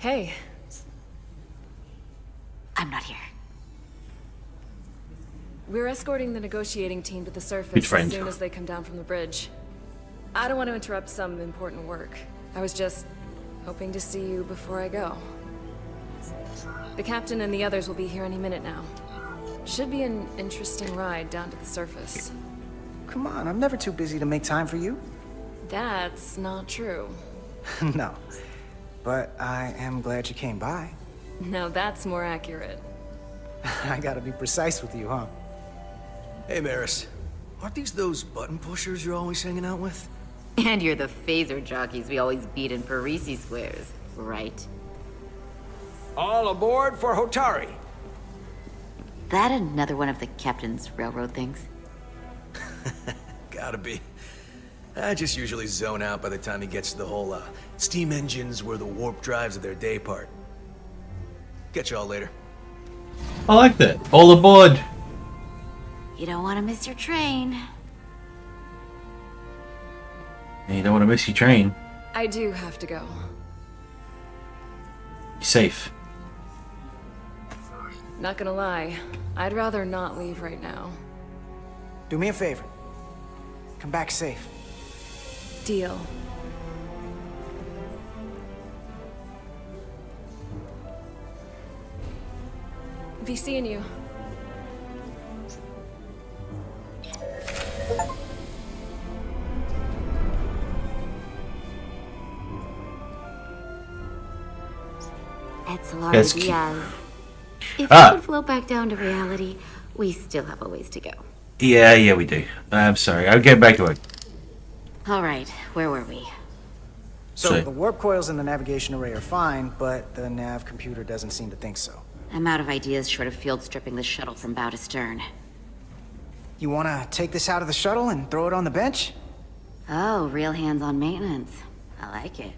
Hey, I'm not here. we're escorting the negotiating team to the Good surface friend. as soon as they come down from the bridge. I don't want to interrupt some important work. I was just hoping to see you before I go. The captain and the others will be here any minute now. Should be an interesting ride down to the surface. Come on, I'm never too busy to make time for you. That's not true. No, but I am glad you came by. Now that's more accurate. I gotta be precise with you, huh? Hey, Maris. Aren't these those button pushers you're always hanging out with? And you're the phaser jockeys we always beat in Parisi squares, right? All aboard for Hotari. That another one of the captain's railroad things? Gotta be. I just usually zone out by the time he gets to the whole, steam engines were the warp drives of their day part. Catch y'all later. I like that. All aboard. You don't want to miss your train. You don't want to miss your train. I do have to go. You're safe. Not gonna lie, I'd rather not leave right now. Do me a favor. Come back safe. Deal. Be seeing you. It's Lara That's cute. Diaz. If Ah. we could float back down to reality, we still have a ways to go. Yeah, we do. I'm sorry. I'll get back to work. All right, where were we? So, Sure. the warp coils in the navigation array are fine, but the nav computer doesn't seem to think so. I'm out of ideas short of field stripping the shuttle from bow to stern. You wanna take this out of the shuttle and throw it on the bench? Oh, real hands-on maintenance. I like it.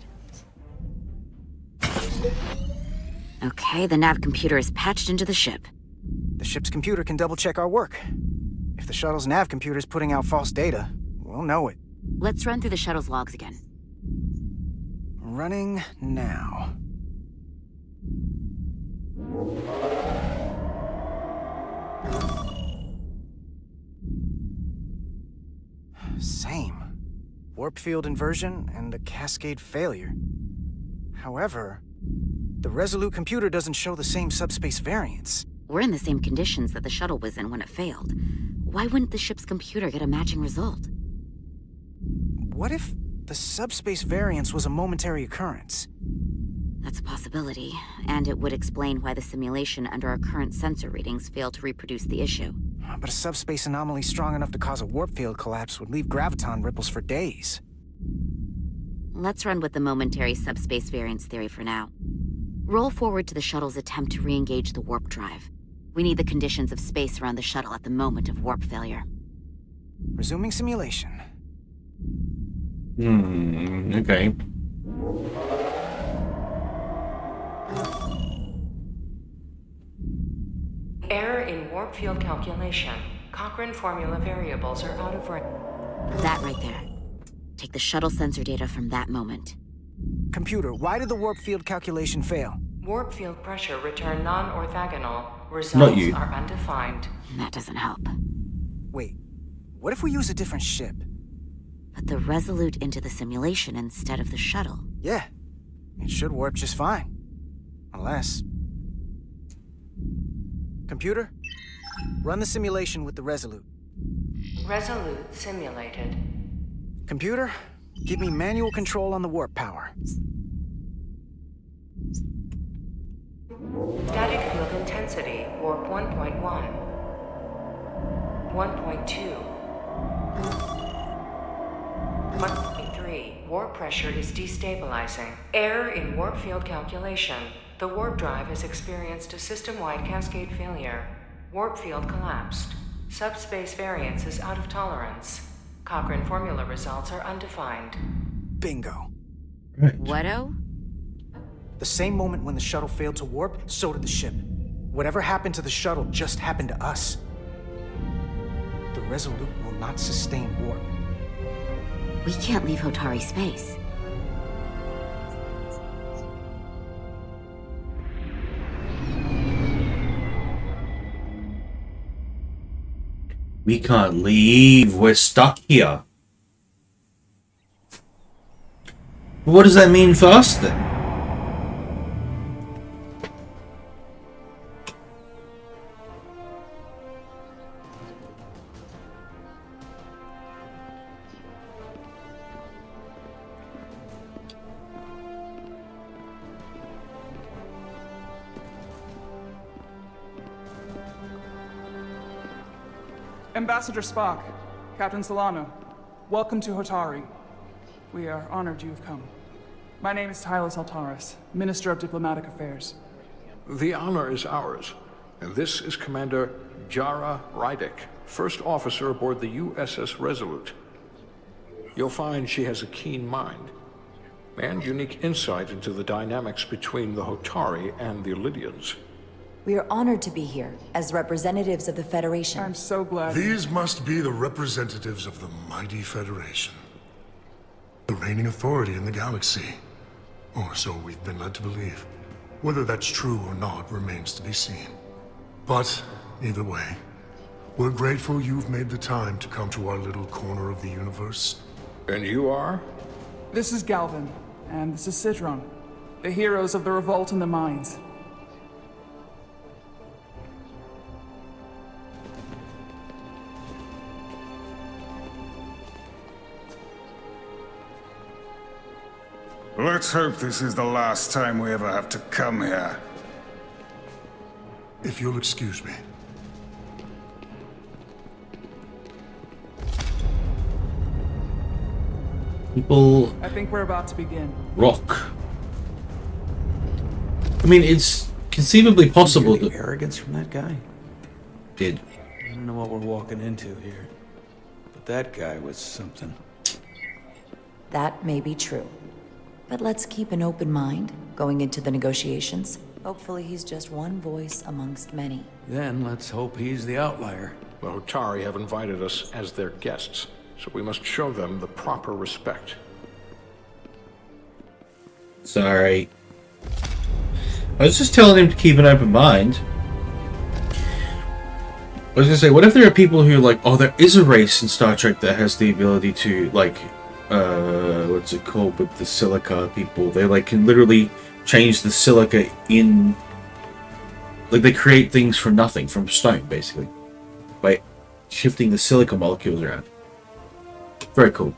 Okay, the nav computer is patched into the ship. The ship's computer can double-check our work. If the shuttle's nav computer's putting out false data, we'll know it. Let's run through the shuttle's logs again. Running now. Same. Warp field inversion and a cascade failure. However, the Resolute computer doesn't show the same subspace variance. We're in the same conditions that the shuttle was in when it failed. Why wouldn't the ship's computer get a matching result? What if the subspace variance was a momentary occurrence? That's a possibility, and it would explain why the simulation under our current sensor readings failed to reproduce the issue. But a subspace anomaly strong enough to cause a warp field collapse would leave graviton ripples for days. Let's run with the momentary subspace variance theory for now. Roll forward to the shuttle's attempt to re-engage the warp drive. We need the conditions of space around the shuttle at the moment of warp failure. Resuming simulation. Okay. Error in warp field calculation. Cochrane formula variables are out of range. That right there. Take the shuttle sensor data from that moment. Computer, why did the warp field calculation fail? Warp field pressure return non-orthogonal. Not Results you. are undefined. That doesn't help. Wait, what if we use a different ship? Put the Resolute into the simulation instead of the shuttle. Yeah, it should warp just fine. Unless... Computer, run the simulation with the Resolute. Resolute simulated. Computer, give me manual control on the warp power. Static field intensity, warp 1.1. 1.2. 1.3. Warp pressure is destabilizing. Error in warp field calculation. The warp drive has experienced a system-wide cascade failure. Warp field collapsed. Subspace variance is out of tolerance. Cochrane formula results are undefined. Bingo. Right. What-o? The same moment when the shuttle failed to warp, so did the ship. Whatever happened to the shuttle just happened to us. The Resolute will not sustain warp. We can't leave Hotari space. We can't leave. We're stuck here. What does that mean for us then? Ambassador Spock, Captain Solano, welcome to Hotari. We are honored you have come. My name is Tylos Altaris, Minister of Diplomatic Affairs. The honor is ours, and this is Commander Jara Rydick, first officer aboard the USS Resolute. You'll find she has a keen mind, and unique insight into the dynamics between the Hotari and the Illidians. We are honored to be here as representatives of the Federation. I'm so glad. These must be the representatives of the mighty Federation. The reigning authority in the galaxy. Or so we've been led to believe. Whether that's true or not remains to be seen. But, either way, we're grateful you've made the time to come to our little corner of the universe. And you are? This is Galvin, and this is Citron, the heroes of the revolt in the mines. Let's hope this is the last time we ever have to come here. If you'll excuse me. People I think we're about to begin. rock. I mean, it's conceivably possible The that arrogance from that guy? did. I don't know what we're walking into here, but that guy was something. That may be true. But let's keep an open mind going into the negotiations. Hopefully he's just one voice amongst many. Then let's hope he's the outlier. The Hotari have invited us as their guests, so we must show them the proper respect. Sorry. I was just telling him to keep an open mind. I was gonna say, what if there are people who like, oh, there is a race in Star Trek that has the ability to, like, what's it called, with the silica people? They, like, can literally change the silica in, like, they create things from nothing, from stone, basically, by shifting the silica molecules around. Very cool.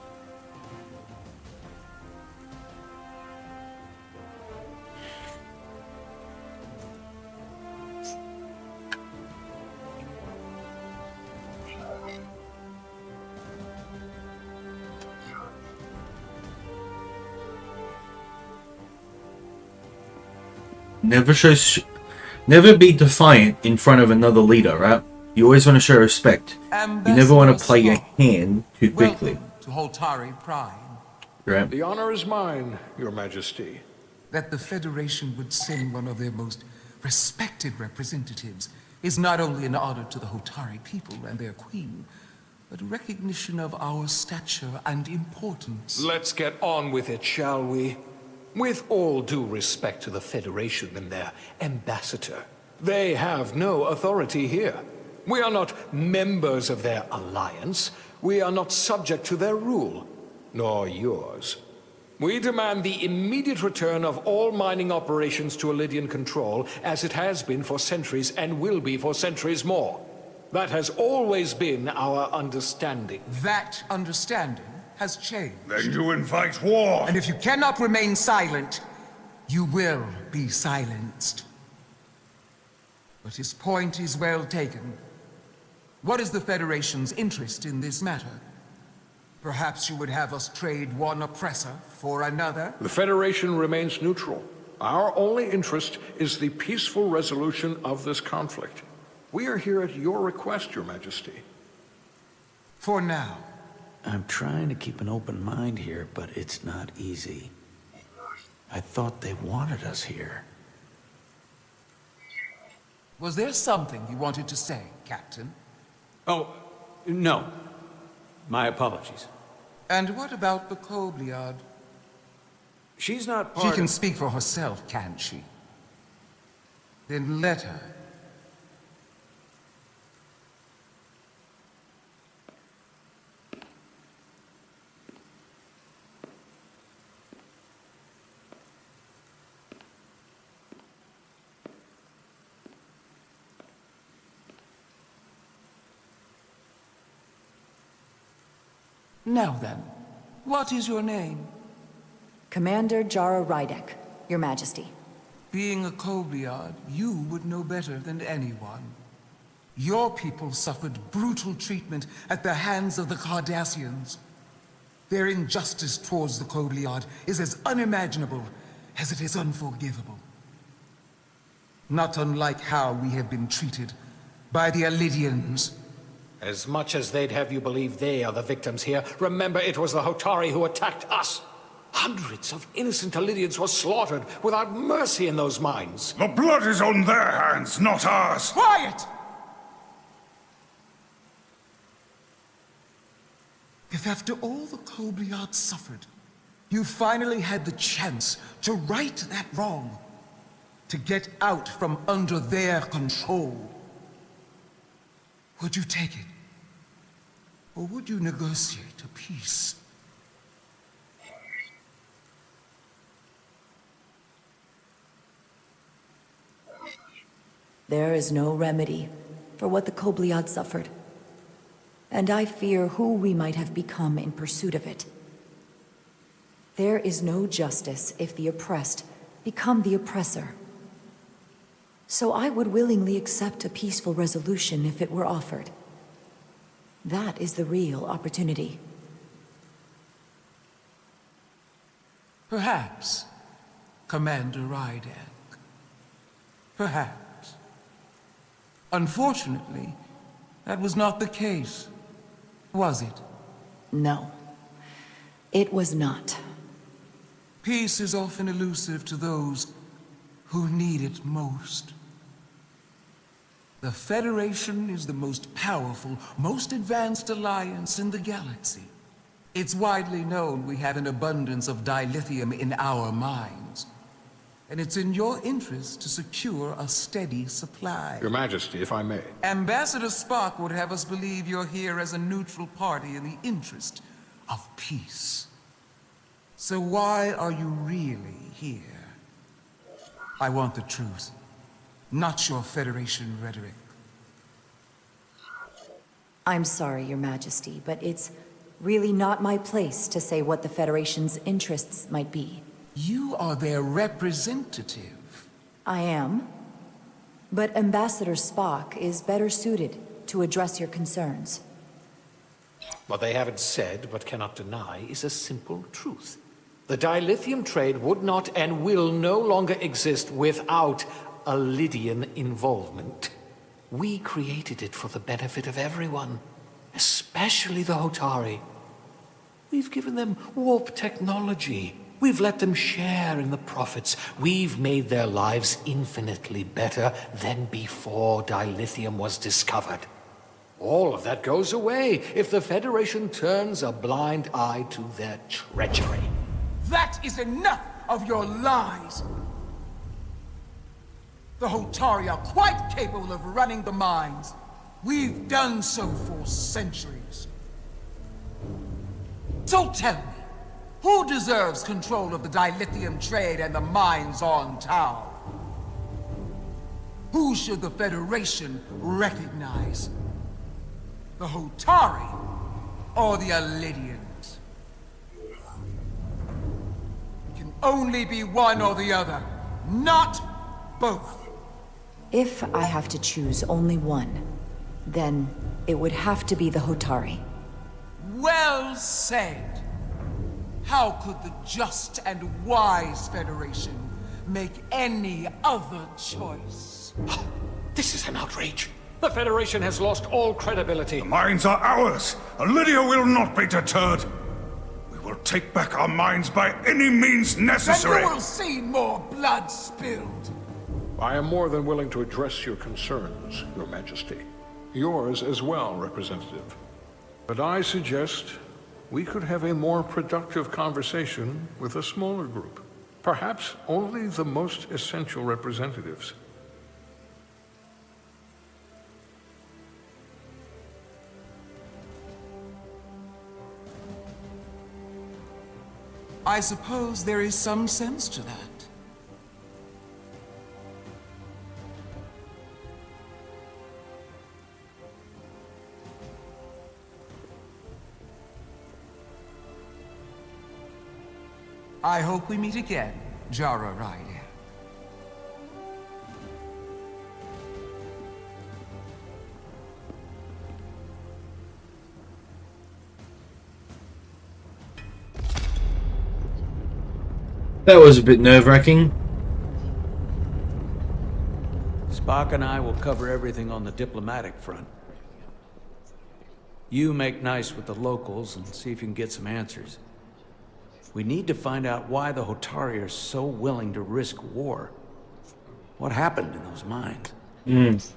Never be defiant in front of another leader, right? You always want to show respect. You never want to play your hand too quickly. Welcome to Holtari Prime. Right? The honor is mine, Your Majesty. That the Federation would send one of their most respected representatives is not only an honor to the Hotari people and their queen, but a recognition of our stature and importance. Let's get on with it, shall we? With all due respect to the Federation and their ambassador, they have no authority here. We are not members of their alliance. We are not subject to their rule, nor yours. We demand the immediate return of all mining operations to Illidian control, as it has been for centuries and will be for centuries more. That has always been our understanding. That understanding has changed. Then you invite war! And if you cannot remain silent, you will be silenced. But his point is well taken. What is the Federation's interest in this matter? Perhaps you would have us trade one oppressor for another? The Federation remains neutral. Our only interest is the peaceful resolution of this conflict. We are here at your request, Your Majesty. For now. I'm trying to keep an open mind here, but it's not easy. I thought they wanted us here. Was there something you wanted to say, Captain? Oh, no. My apologies. And what about the Kobliad? She's not She can speak for herself, can't she? Then let her. Now then, what is your name? Commander Jara Rydek, Your Majesty. Being a Kobliad, you would know better than anyone. Your people suffered brutal treatment at the hands of the Cardassians. Their injustice towards the Kobliad is as unimaginable as it is unforgivable. Not unlike how we have been treated by the Alidians. As much as they'd have you believe they are the victims here, remember it was the Hotari who attacked us. Hundreds of innocent Alidians were slaughtered without mercy in those mines. The blood is on their hands, not ours! Quiet! If after all the Kobliad suffered, you finally had the chance to right that wrong, to get out from under their control, would you take it? Or would you negotiate a peace? There is no remedy for what the Kobliad suffered. And I fear who we might have become in pursuit of it. There is no justice if the oppressed become the oppressor. So I would willingly accept a peaceful resolution if it were offered. That is the real opportunity. Perhaps, Commander Rydek. Perhaps. Unfortunately, that was not the case, was it? No, it was not. Peace is often elusive to those who need it most. The Federation is the most powerful, most advanced alliance in the galaxy. It's widely known we have an abundance of dilithium in our mines. And it's in your interest to secure a steady supply. Your Majesty, if I may. Ambassador Spock would have us believe you're here as a neutral party in the interest of peace. So why are you really here? I want the truth, not your Federation rhetoric. I'm sorry, Your Majesty, but it's really not my place to say what the Federation's interests might be. You are their representative. I am. But Ambassador Spock is better suited to address your concerns. What they haven't said, but cannot deny, is a simple truth. The dilithium trade would not and will no longer exist without a Lydian involvement. We created it for the benefit of everyone, especially the Hotari. We've given them warp technology. We've let them share in the profits. We've made their lives infinitely better than before dilithium was discovered. All of that goes away if the Federation turns a blind eye to their treachery. That is enough of your lies! The Hotari are quite capable of running the mines. We've done so for centuries. So tell me, who deserves control of the dilithium trade and the mines on Tau? Who should the Federation recognize? The Hotari or the Alidians? It can only be one or the other, not both. If I have to choose only one, then it would have to be the Hotari. Well said. How could the just and wise Federation make any other choice? This is an outrage. The Federation has lost all credibility. The mines are ours. Lydia will not be deterred. We will take back our mines by any means necessary. And you will see more blood spilled. I am more than willing to address your concerns, Your Majesty. Yours as well, Representative. But I suggest we could have a more productive conversation with a smaller group. Perhaps only the most essential representatives. I suppose there is some sense to that. I hope we meet again, Jara Ryder. That was a bit nerve-wracking. Spock and I will cover everything on the diplomatic front. You make nice with the locals and see if you can get some answers. We need to find out why the Hotari are so willing to risk war. What happened in those mines?